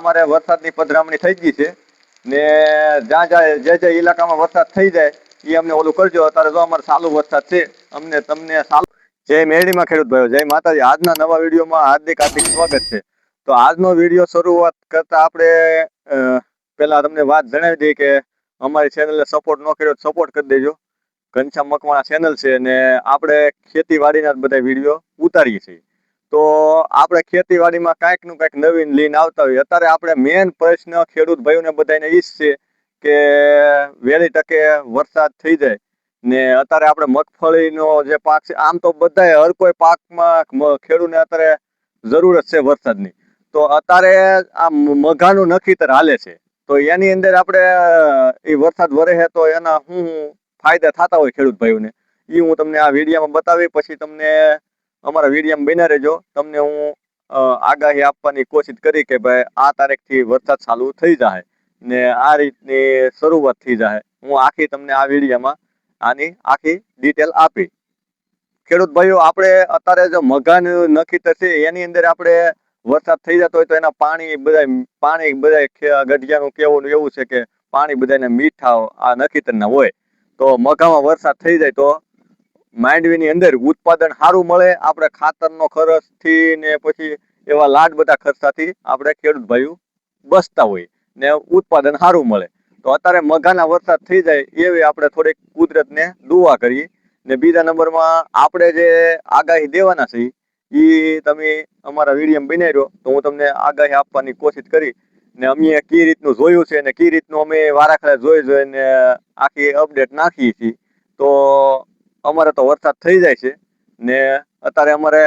અમારે વરસાદની પધરામણી થઈ ગઈ છે ને જ્યાં જે ઇલાકામાં વરસાદ થઈ જાય એ અમને ઓલું કરજો. અત્યારે જો અમારે ચાલુ વરસાદ છે, અમને તમને ચાલુ. જય મેરડીમાં ખેડૂત ભાઈઓ, જય માતાજી. આજના નવા વિડીયોમાં હાર્દિક સ્વાગત છે. તો આજનો વિડીયો શરૂઆત કરતા આપણે પેલા તમને વાત જણાવી દઈએ કે અમારી ચેનલને સપોર્ટ ન કર્યો તો સપોર્ટ કરી દેજો. ઘનશ્યામ મકવાણા ચેનલ છે ને આપણે ખેતીવાડીના બધા વિડીયો ઉતારીએ છીએ. તો આપણે ખેતીવાડીમાં કાંઈક નું કાંઈક નવીન લઈને આવતા હોઈએ. અત્યારે આપણે મેન પ્રશ્ન ખેડૂત ભાઈઓને બધાને ઈ જ છે કે વહેલી તકે વરસાદ થઈ જાય ને અત્યારે આપણે મગફળીનો જે પાક છે, આમ તો બધાય હર કોઈ પાકમાં ખેડૂતને અત્યારે જરૂરત છે વરસાદની. તો અત્યારે આ મઘાનું નખીતર હાલે છે. તો એની અંદર આપણે એ વરસાદ વરે તો એના શું ફાયદા થતા હોય ખેડૂત ભાઈઓને, એ હું તમને આ વિડીયોમાં બતાવી. પછી તમને અમારા વિડીયોમાં બન્યા રહેજો. તમને હું આગાહી આપવાની કોશિશ કરી કે ભાઈ આ તારીખથી વરસાદ ચાલુ થઈ જાય ને આ રીતની શરૂઆત થઈ જાય. હું આખી તમને આ વિડીયોમાં આની આખી ડિટેલ આપી. ખેડૂત ભાઈઓ, આપણે અત્યારે જો મઘાનું નખીતર છે એની અંદર આપણે વરસાદ થઈ જતો હોય તો એના પાણી બધા ગઢિયાનું કેવું એવું છે કે પાણી બધાને મીઠા આ નખીતરના હોય. તો મઘામાં વરસાદ થઈ જાય તો માંડવીની અંદર ઉત્પાદન સારું મળે. આપણે ખાતરનો ખર્ચથી ને પછી એવા લાડ બધા ખર્ચાથી આપણે ખેડૂત ભાઈઓ બચતા હોય ને ઉત્પાદન સારું મળે. તો અત્યારે મઘાના વરસાદ થઈ જાય એવી આપણે થોડીક કુદરતને દુઆ કરીએ. ને બીજા નંબરમાં આપણે જે આગાહી દેવાના છે એ તમે અમારા વિડીયો બનાવી રહ્યો તો હું તમને આગાહી આપવાની કોશિશ કરી ને અમે કઈ રીતનું જોયું છે ને કઈ રીતનું અમે વારાખડા જોઈને આખી અપડેટ નાખીએ છીએ. તો અમારે તો વરસાદ થઈ જાય છે ને અત્યારે અમારે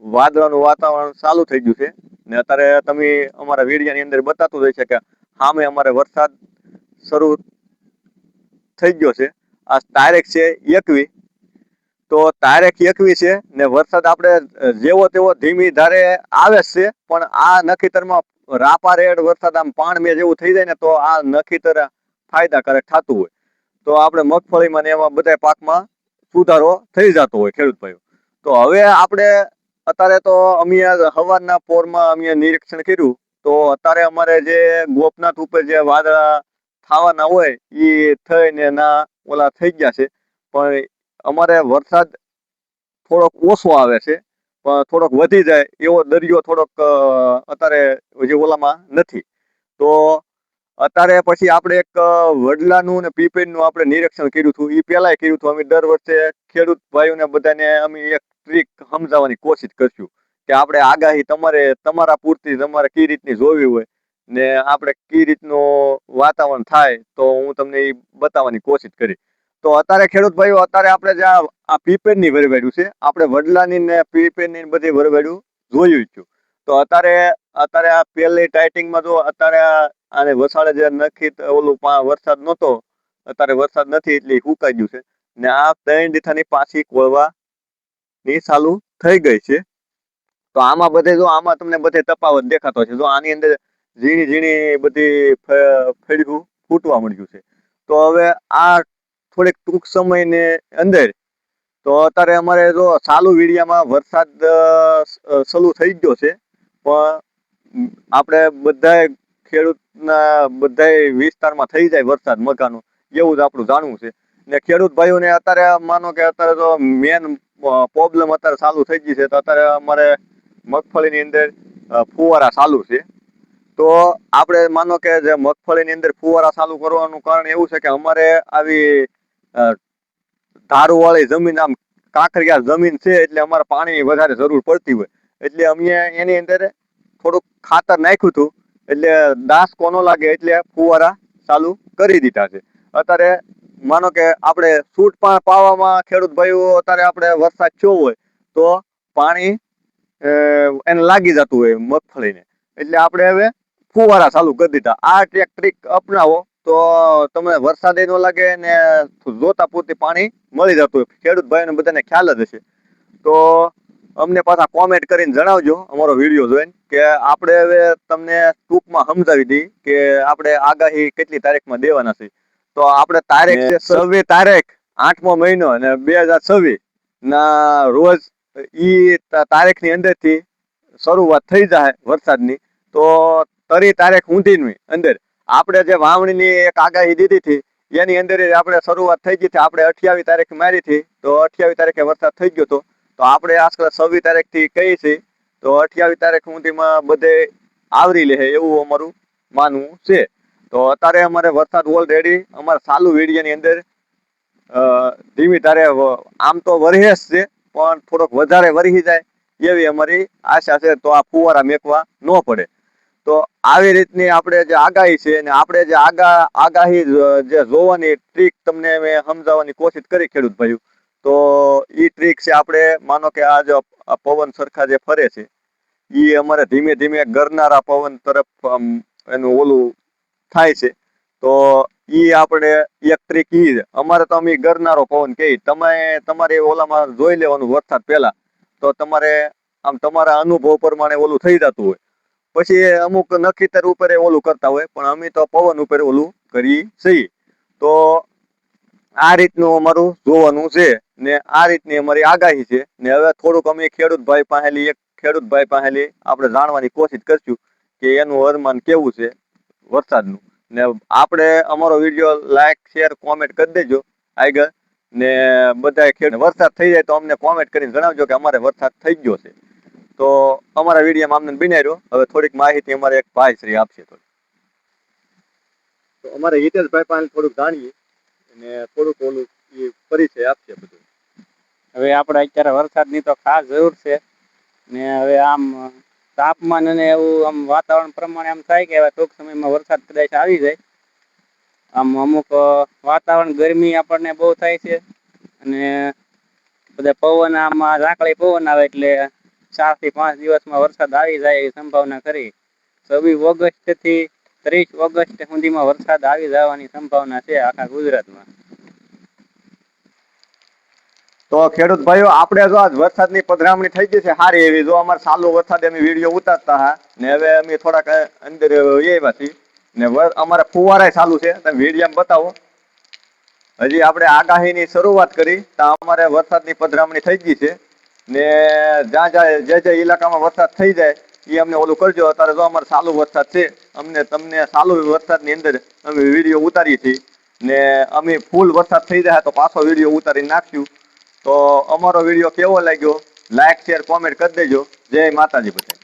વાદળાનું વાતાવરણ ચાલુ થઈ ગયું છે ને અત્યારે તમે અમારા વિડીયોની અંદર બતાતું હોય છે કે સામે અમારે વરસાદ શરૂ થઈ ગયો છે. આ તારીખ છે 21. તો તારીખ 21 છે ને વરસાદ આપણે જેવો તેવો ધીમી ધારે આવે છે, પણ આ નખીતરમાં રાપા રેડ વરસાદ આમ પાણ જેવું થઈ જાય ને તો આ નખીતર ફાયદાકારક થતું હોય. તો આપણે મગફળીમાં ને એમાં બધા પાકમાં સુધારો થઈ જતો હોય ખેડૂત ભાઈઓ. તો હવે આપણે અત્યારે તો અમે હવારના પોરમાં અમે નિરીક્ષણ કર્યું તો અત્યારે અમારે જે ગોપનાથ ઉપર જે વાદળા થવાના હોય એ થઈને ના ઓલા થઈ ગયા છે. પણ અમારે વરસાદ થોડોક ઓછો આવે છે, પણ થોડોક વધી જાય એવો દરિયો થોડોક અત્યારે જે ઓલામાં નથી. તો અત્યારે પછી આપણે એક વડલાનું ને પીપળનું આપણે નિરીક્ષણ કર્યું હતું. એ પહેલાંય કર્યું હતું. અમે દર વર્ષે ખેડૂત ભાઈઓને બધાને અમે એક ટ્રીક સમજાવવાની કોશિશ કરશું કે આપણે આગાહી તમારા પૂરતી તમારે કઈ રીતની જોવી હોય ને આપણે કઈ રીતનું વાતાવરણ થાય તો હું તમને એ બતાવવાની કોશિશ કરી. તો અત્યારે ખેડૂત ભાઈઓ, અત્યારે આપણે જ્યાં આ પીપળની વરવાડ્યું છે, આપણે વડલાની ને પીપળની બધી વરવાડ્યું જોયું છું. તો અત્યારે આ પહેલી ટાઈટિંગમાં જો અત્યારે આને વસાડે જે નખી ઓલું વરસાદ નહોતો, અત્યારે વરસાદ નથી એટલે સુકાઈ ગયું છે ને આ 3 દીથાની પાછી કોળવાની ચાલુ થઈ ગઈ છે. તો આમાં બધે જો આમાં તમને બધે તફાવત દેખાતો છે. જો આની અંદર ઝીણી ઝીણી બધી ફળિયું ફૂટવા મળ્યું છે. તો હવે આ થોડીક ટૂંક સમયની અંદર તો અત્યારે અમારે જો ચાલુ વિડીયામાં વરસાદ ચાલુ થઈ ગયો છે, પણ આપણે બધા ખેડૂતના બધા વિસ્તારમાં થઈ જાય વરસાદ મઘાનું એવું જ આપણું જાણવું છે. ને ખેડૂત ભાઈઓને અત્યારે માનો કે અત્યારે તો મેન પ્રોબ્લેમ અત્યારે ચાલુ થઈ ગઈ છે. તો અત્યારે અમારે મગફળીની અંદર ફુવારા ચાલુ છે. તો આપણે માનો કે જે મગફળીની અંદર ફુવારા ચાલુ કરવાનું કારણ એવું છે કે અમારે આવી ધારુવાળી જમીન, આમ કાંકરિયા જમીન છે એટલે અમારે પાણીની વધારે જરૂર પડતી હોય એટલે અમે એની અંદર થોડુંક ખાતર નાખ્યું હતું એટલે દાસ કોનો લાગે એટલે ફુવારા ચાલુ કરી દીધા છે. અત્યારે માનો કે આપણે છૂટ પણ પાવામાં ખેડૂત ભાઈઓ અત્યારે આપણે વરસાદ થયો હોય તો પાણી એને લાગી જતું હોય મગફળીને, એટલે આપણે હવે ફુવારા ચાલુ કરી દીધા. આ ટ્રીક અપનાવો તો તમને વરસાદ ન લાગે ને જોતા પૂરતી પાણી મળી જતું હોય. ખેડૂત ભાઈઓને બધાને ખ્યાલ જ હશે. તો અમને પાછા કોમેન્ટ કરીને જણાવજો અમારો વિડીયો જોઈને કે આપણે હવે તમને ટૂંકમાં સમજાવી દઈએ કે આપણે આગાહી કેટલી તારીખમાં દેવાના છે. તો આપણે તારીખ છે 26 તારીખ 8મો મહિનો અને 2026 ના રોજ ઈ તારીખની અંદરથી શરૂઆત થઈ જાય વરસાદની. તો તરી તારીખ ઊંધીની અંદર આપણે જે વાવણીની એક આગાહી દીધી હતી એની અંદર આપણે શરૂઆત થઈ ગઈ હતી. આપણે 28 તારીખ મારી હતી તો 28 તારીખે વરસાદ થઈ ગયો હતો. તો આપણે આશરે 26 તારીખથી કહી છે તો 28 તારીખ સુધીમાં બધે આવરી લે એવું અમારું માનવું છે. તો અત્યારે અમારે વરસાદ ઓલરેડી અમારા ચાલુ વિડીયોની અંદર ધીમી ધારે આમ તો વરસે જ છે પણ થોડોક વધારે વરસી જાય એવી અમારી આશા છે. તો આ ફુવારા મેકવા ન પડે. તો આવી રીતની આપણે જે આગાહી છે ને આપણે જે આગાહી જે જોવાની ટ્રીક તમને મેં સમજાવવાની કોશિશ કરી ખેડૂત ભાઈઓ. તો એ ટ્રીક છે આપણે માનો કે આ જો પવન સરખા જે ફરે છે એ અમારે ધીમે ધીમે ગરનારા પવન તરફ એનું ઓલું થાય છે. તો એ આપણે એક ટ્રીક ઈ છે. અમારે તો અમે ગરનારો પવન કહીએ. તમે તમારે ઓલામાં જોઈ લેવાનું વરસાદ પહેલા તો તમારે આમ તમારા અનુભવ પ્રમાણે ઓલું થઈ જતું હોય. પછી અમુક નખીતર ઉપર ઓલું કરતા હોય પણ અમે તો પવન ઉપર ઓલું કરીએ છીએ. તો આ રીતનું અમારું જોવાનું છે ને આ રીતની અમારી આગાહી છે. ને હવે થોડુંક અમે ખેડૂત ભાઈ પાસેલી આપણે જાણવાની કોશિશ કરશું કે એનું અનુમાન કેવું છે વરસાદનું. ને આપણે અમારો વિડીયો લાઈક શેર કોમેન્ટ કરી દેજો આગળ. ને બધા વરસાદ થઈ જાય તો અમને કોમેન્ટ કરીને જણાવજો કે અમારે વરસાદ થઈ ગયો છે. તો અમારા વિડીયોમાં અમને બનાવી રહ્યો. હવે થોડીક માહિતી અમારે એક ભાઈ શ્રી આપશે. તો અમારે હિતેશભાઈ પાસે થોડુંક જાણીએ અને થોડુંક ઓલું એ પરિચય આપશે બધું. હવે આપણે અત્યારે વરસાદની તો ખાસ જરૂર છે ને હવે આમ તાપમાન અને એવું આમ વાતાવરણ પ્રમાણે આમ થાય કે હવે ટૂંક સમયમાં વરસાદ કદાચ આવી જાય. આમ અમુક વાતાવરણ ગરમી આપણને બહુ થાય છે અને બધા પવન આમાં ઝાકળી પવન આવે એટલે 4 થી 5 દિવસમાં વરસાદ આવી જાય એવી સંભાવના કરી. 26 ઓગસ્ટથી 30 ઓગસ્ટ સુધીમાં વરસાદ આવી જવાની સંભાવના છે આખા ગુજરાતમાં. તો ખેડૂત ભાઈઓ આપણે જો આજ વરસાદની પધરામણી થઈ ગઈ છે સારી એવી. જો અમારે ચાલુ વરસાદ અમે વિડીયો ઉતારતા હા ને હવે અમે થોડાક અંદર એવા છીએ ને અમારે ફુવારા ચાલુ છે. તમે વિડીયો બતાવો. હજી આપણે આગાહીની શરૂઆત કરી તો અમારે વરસાદની પધરામણી થઈ ગઈ છે ને જ્યાં જે ઇલાકામાં વરસાદ થઈ જાય એ અમને ઓલું કરજો. અત્યારે જો અમારે ચાલુ વરસાદ છે તમને ચાલુ વરસાદની અંદર અમે વિડીયો ઉતારીએ છીએ ને અમે ફૂલ વરસાદ થઈ જાય તો પાછો વિડીયો ઉતારી નાખ્યું. તો અમારો વિડીયો કેવો લાગ્યો લાઈક શેર કોમેન્ટ કરી દેજો. જય માતાજી બધા.